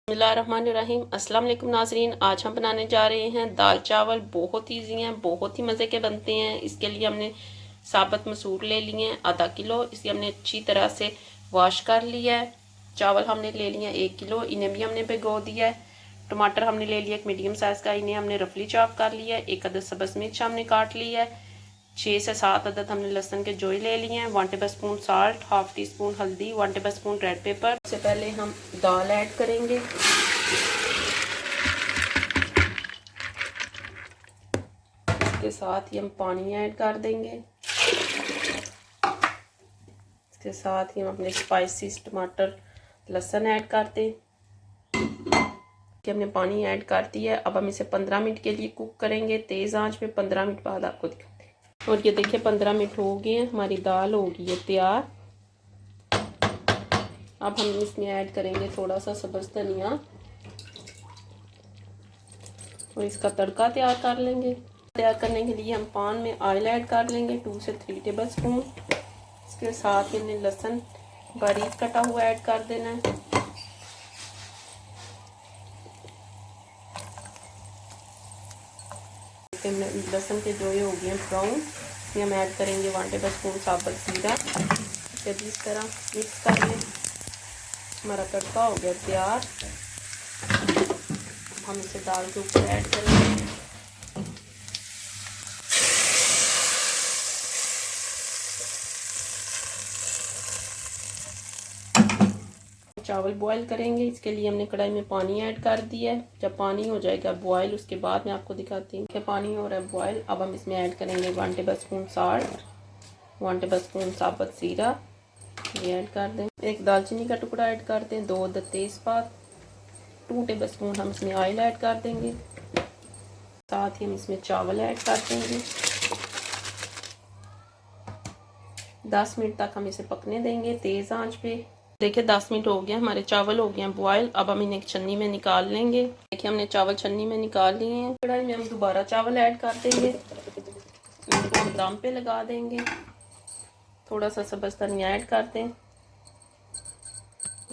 बिस्मिल्लाहिर्रहमानिर्रहीम। अस्सलाम वालेकुम नाज़रीन, आज हम बनाने जा रहे हैं दाल चावल। बहुत ईजी हैं, बहुत ही मज़े के बनते हैं। इसके लिए हमने साबुत मसूर ले लिए हैं आधा किलो। इसे हमने अच्छी तरह से वॉश कर लिया है। चावल हमने ले लिए 1 किलो, इन्हें भी हमने भिगो दिया है। टमाटर हमने ले लिया एक मीडियम साइज़ का, इन्हें हमने रफली चॉप कर लिया है। 1 अदद सब्ज़ मिर्च हमने काट लिया है। 6 से 7 अदद हमने लहसुन के जोई ले लिए हैं। 1 table spoon salt, half tea spoon हल्दी, 1 टेबल स्पून रेड पेपर। सबसे पहले हम दाल ऐड करेंगे। इसके साथ ही हम पानी ऐड कर देंगे। इसके साथ ही हम अपने स्पाइसीज टमाटर लहसुन ऐड कर दें। कि हमने पानी ऐड कर दिया है। अब हम इसे 15 मिनट के लिए कुक करेंगे तेज़ आंच पे। 15 मिनट बाद आपको दिखाते हैं। और ये देखिए 15 मिनट हो गए हैं, हमारी दाल हो गई है तैयार। अब हम इसमें ऐड करेंगे थोड़ा सा सब्ज़ धनिया और इसका तड़का तैयार कर लेंगे। तैयार करने के लिए हम पान में ऑयल ऐड कर लेंगे 2 से 3 टेबल स्पून। इसके साथ हमने लहसुन बारीक कटा हुआ ऐड कर देना है। लहसुन के जो ये हो गए ब्राउन, इसमें हम ऐड करेंगे 1 टेबल स्पून साबुत जीरा। इसे भी इस तरह मिक्स कर लें। हमारा तड़का हो गया तैयार। हम इसे दाल के ऊपर ऐड करेंगे। चावल बॉईल करेंगे, इसके लिए हमने कढ़ाई में पानी ऐड कर दिया है। जब पानी हो जाएगा बॉईल, उसके बाद मैं आपको दिखाती हूँ कि पानी हो रहा है बॉईल। अब हम इसमें ऐड करेंगे 1 table spoon salt, 1 table spoon साबुत जीरा, ये ऐड कर दें। एक दालचीनी का टुकड़ा ऐड कर दें, 2 अदद तेज़पात, 2 टेबल स्पून हम इसमें ऑयल ऐड कर देंगे। साथ ही हम इसमें चावल ऐड कर देंगे। 10 मिनट तक हम इसे पकने देंगे तेज़ आंच पे। देखिए 10 मिनट हो गए, हमारे चावल हो गए हैं बॉयल। अब हम इन्हें छन्नी में निकाल लेंगे। देखिए हमने चावल छन्नी में निकाल लिए हैं। कढ़ाई में हम दोबारा चावल ऐड कर देंगे, इनको हम दम पे लगा देंगे। थोड़ा सा सब्ज़ धनिया ऐड कर दें।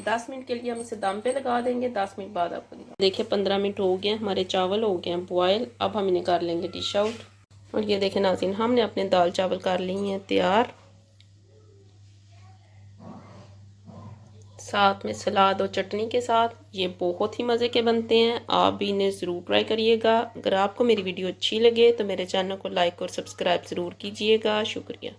10 मिनट के लिए हम इसे दम पे लगा देंगे। 10 मिनट बाद आपको देखिए 15 मिनट हो गए, हमारे चावल हो गए हैं बॉयल। अब हम इन्हें कर लेंगे डिश आउट। और ये देखें नाज़रीन, हमने अपने दाल चावल कर लिए हैं तैयार। साथ में सलाद और चटनी के साथ ये बहुत ही मज़े के बनते हैं। आप भी इन्हें ज़रूर ट्राई करिएगा। अगर आपको मेरी वीडियो अच्छी लगे तो मेरे चैनल को लाइक और सब्सक्राइब ज़रूर कीजिएगा। शुक्रिया।